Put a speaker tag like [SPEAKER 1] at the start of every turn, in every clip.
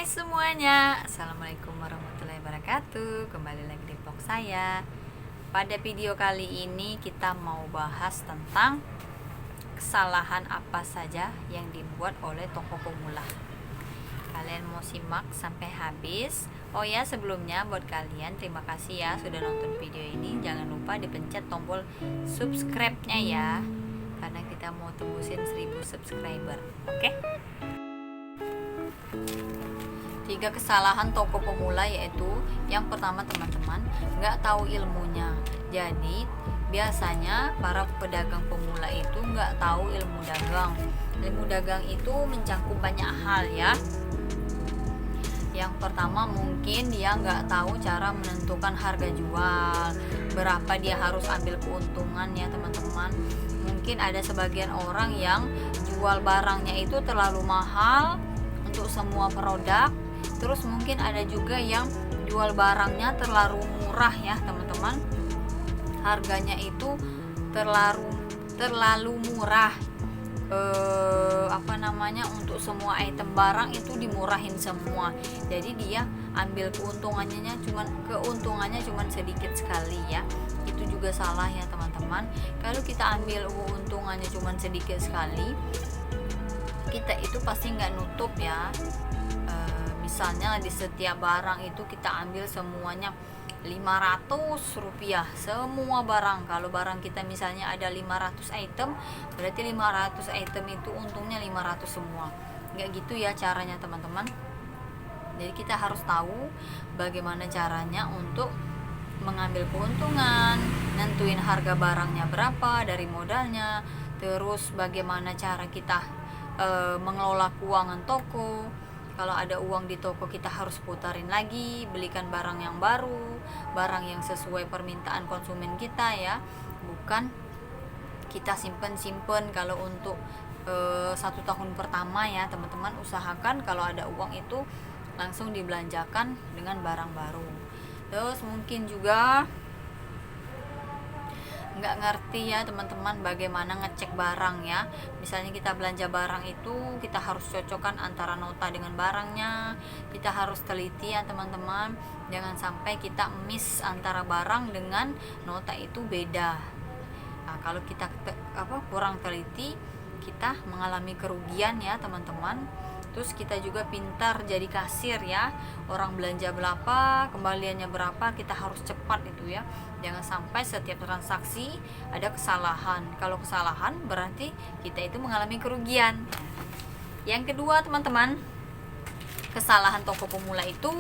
[SPEAKER 1] semuanya, Assalamualaikum warahmatullahi wabarakatuh. Kembali lagi di vlog saya. Pada video kali ini kita mau bahas tentang kesalahan apa saja yang dibuat oleh toko pemula. Kalian mau simak sampai habis. Oh ya, sebelumnya buat kalian terima kasih ya sudah nonton video ini. Jangan lupa dipencet tombol subscribe-nya ya, karena kita mau tembusin 1000 subscriber. Oke? 3 kesalahan toko pemula, yaitu yang pertama teman-teman, nggak tahu ilmunya. Jadi biasanya para pedagang pemula itu nggak tahu ilmu dagang. Ilmu dagang itu mencakup banyak hal ya. Yang pertama, mungkin dia nggak tahu cara menentukan harga jual, berapa dia harus ambil keuntungan ya teman-teman. Mungkin ada sebagian orang yang jual barangnya itu terlalu mahal untuk semua produk. Terus mungkin ada juga yang jual barangnya terlalu murah ya teman-teman, harganya itu terlalu murah. Untuk semua item barang itu dimurahin semua, jadi dia ambil keuntungannya cuman sedikit sekali ya. Itu juga salah ya teman-teman. Kalau kita ambil keuntungannya cuman sedikit sekali, kita itu pasti nggak nutup ya. Misalnya di setiap barang itu kita ambil semuanya 500 rupiah semua barang. Kalau barang kita misalnya ada 500 item, berarti 500 item itu untungnya 500 semua. Nggak gitu ya caranya teman-teman. Jadi kita harus tahu bagaimana caranya untuk mengambil keuntungan, nentuin harga barangnya berapa dari modalnya, terus bagaimana cara kita mengelola keuangan toko. Kalau ada uang di toko, kita harus putarin lagi, belikan barang yang baru, barang yang sesuai permintaan konsumen kita ya. Bukan kita simpen. Kalau untuk 1 tahun pertama ya teman-teman, usahakan kalau ada uang itu langsung dibelanjakan dengan barang baru. Terus mungkin juga nggak ngerti ya teman-teman bagaimana ngecek barang ya. Misalnya kita belanja barang itu, kita harus cocokkan antara nota dengan barangnya. Kita harus teliti ya teman-teman, jangan sampai kita miss antara barang dengan nota itu beda. Nah, kalau kita kurang teliti, kita mengalami kerugian ya teman-teman. Terus kita juga pintar jadi kasir ya. Orang belanja berapa, kembaliannya berapa, kita harus cepat itu ya. Jangan sampai setiap transaksi ada kesalahan. Kalau kesalahan berarti kita itu mengalami kerugian. Yang kedua teman-teman, kesalahan toko pemula itu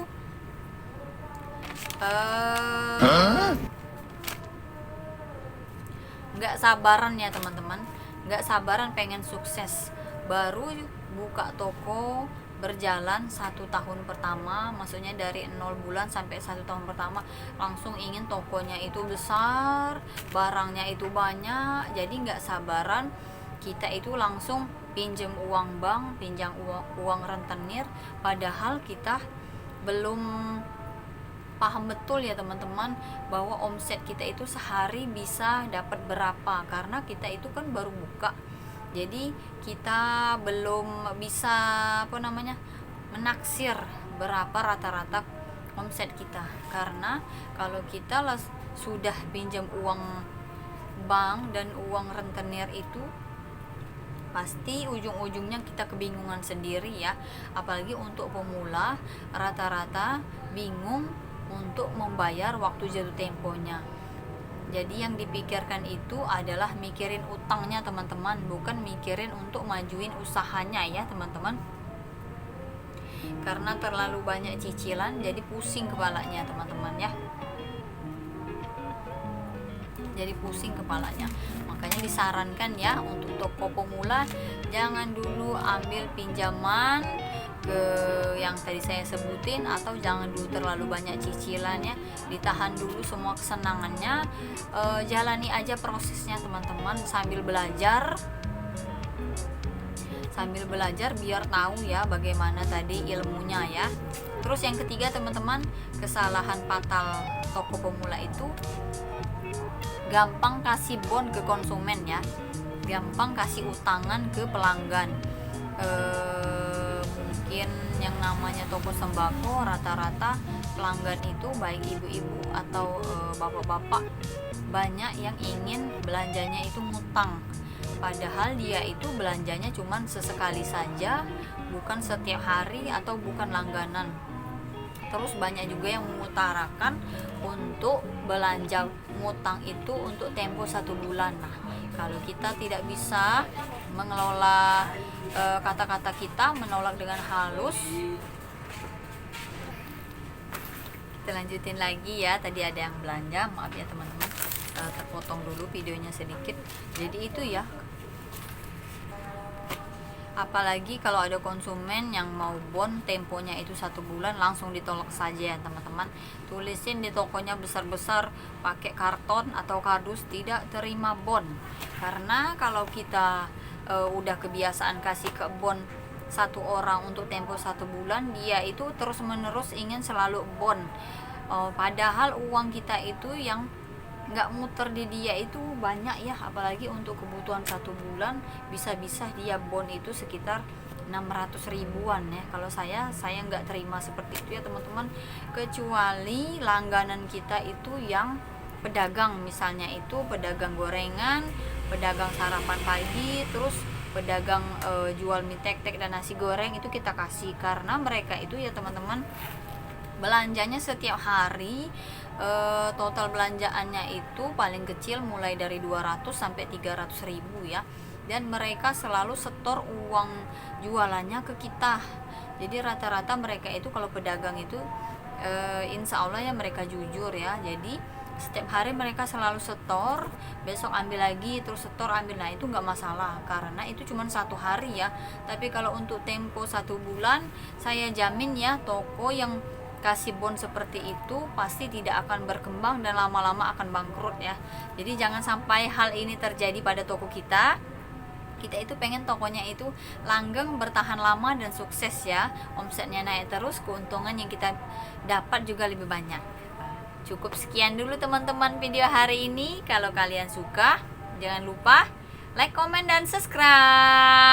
[SPEAKER 1] nggak sabaran ya teman-teman. Nggak sabaran pengen sukses. Baru buka toko, berjalan 1 tahun pertama, maksudnya dari 0 bulan sampai 1 tahun pertama, langsung ingin tokonya itu besar, barangnya itu banyak. Jadi nggak sabaran, kita itu langsung pinjam uang bank, pinjam uang rentenir, padahal kita belum paham betul ya teman-teman bahwa omset kita itu sehari bisa dapat berapa, karena kita itu kan baru buka. Jadi kita belum bisa menaksir berapa rata-rata omset kita. Karena kalau kita sudah pinjam uang bank dan uang rentenir itu, pasti ujung-ujungnya kita kebingungan sendiri ya. Apalagi untuk pemula, rata-rata bingung untuk membayar waktu jatuh temponya. Jadi yang dipikirkan itu adalah mikirin utangnya teman-teman, bukan mikirin untuk majuin usahanya ya teman-teman. Karena terlalu banyak cicilan, jadi pusing kepalanya teman-teman ya. Jadi pusing kepalanya. Makanya disarankan ya untuk toko pemula, jangan dulu ambil pinjaman ke yang tadi saya sebutin, atau jangan dulu terlalu banyak cicilan ya. Ditahan dulu semua kesenangannya, jalani aja prosesnya teman-teman sambil belajar biar tahu ya bagaimana tadi ilmunya ya. Terus yang ketiga teman-teman, kesalahan fatal toko pemula itu gampang kasih bon ke konsumen ya, gampang kasih utangan ke pelanggan. Mungkin yang namanya toko sembako, rata-rata pelanggan itu baik ibu-ibu atau bapak-bapak banyak yang ingin belanjanya itu ngutang, padahal dia itu belanjanya cuman sesekali saja, bukan setiap hari atau bukan langganan. Terus banyak juga yang mengutarakan untuk belanja ngutang itu untuk tempo 1 bulan. Nah, kalau kita tidak bisa mengelola kata-kata kita, menolak dengan halus, kita lanjutin lagi ya. Tadi ada yang belanja, maaf ya teman-teman, terpotong dulu videonya sedikit. Jadi itu ya, apalagi kalau ada konsumen yang mau bon temponya itu 1 bulan, langsung ditolak saja ya teman-teman. Tulisin di tokonya besar-besar pakai karton atau kardus, tidak terima bon. Karena kalau kita udah kebiasaan kasih ke bon satu orang untuk tempo 1 bulan, dia itu terus menerus ingin selalu bon, padahal uang kita itu yang nggak muter di dia itu banyak ya, apalagi untuk kebutuhan 1 bulan bisa-bisa dia bon itu sekitar 600 ribuan ya. Kalau saya nggak terima seperti itu ya teman-teman, kecuali langganan kita itu yang pedagang, misalnya itu pedagang gorengan, pedagang sarapan pagi, terus pedagang jual mie tek-tek dan nasi goreng, itu kita kasih. Karena mereka itu ya teman-teman belanjanya setiap hari, total belanjaannya itu paling kecil mulai dari 200 sampai 300 ribu ya, dan mereka selalu setor uang jualannya ke kita. Jadi rata-rata mereka itu kalau pedagang itu insya Allah ya mereka jujur ya, jadi setiap hari mereka selalu setor, besok ambil lagi, terus setor ambil. Nah itu nggak masalah karena itu cuma 1 hari ya. Tapi kalau untuk tempo 1 bulan, saya jamin ya toko yang kasih bon seperti itu pasti tidak akan berkembang dan lama-lama akan bangkrut ya. Jadi jangan sampai hal ini terjadi pada toko kita. Kita itu pengen tokonya itu langgeng, bertahan lama dan sukses ya, omsetnya naik terus, keuntungan yang kita dapat juga lebih banyak. Cukup sekian dulu teman-teman video hari ini. Kalau kalian suka, jangan lupa like, comment, dan subscribe.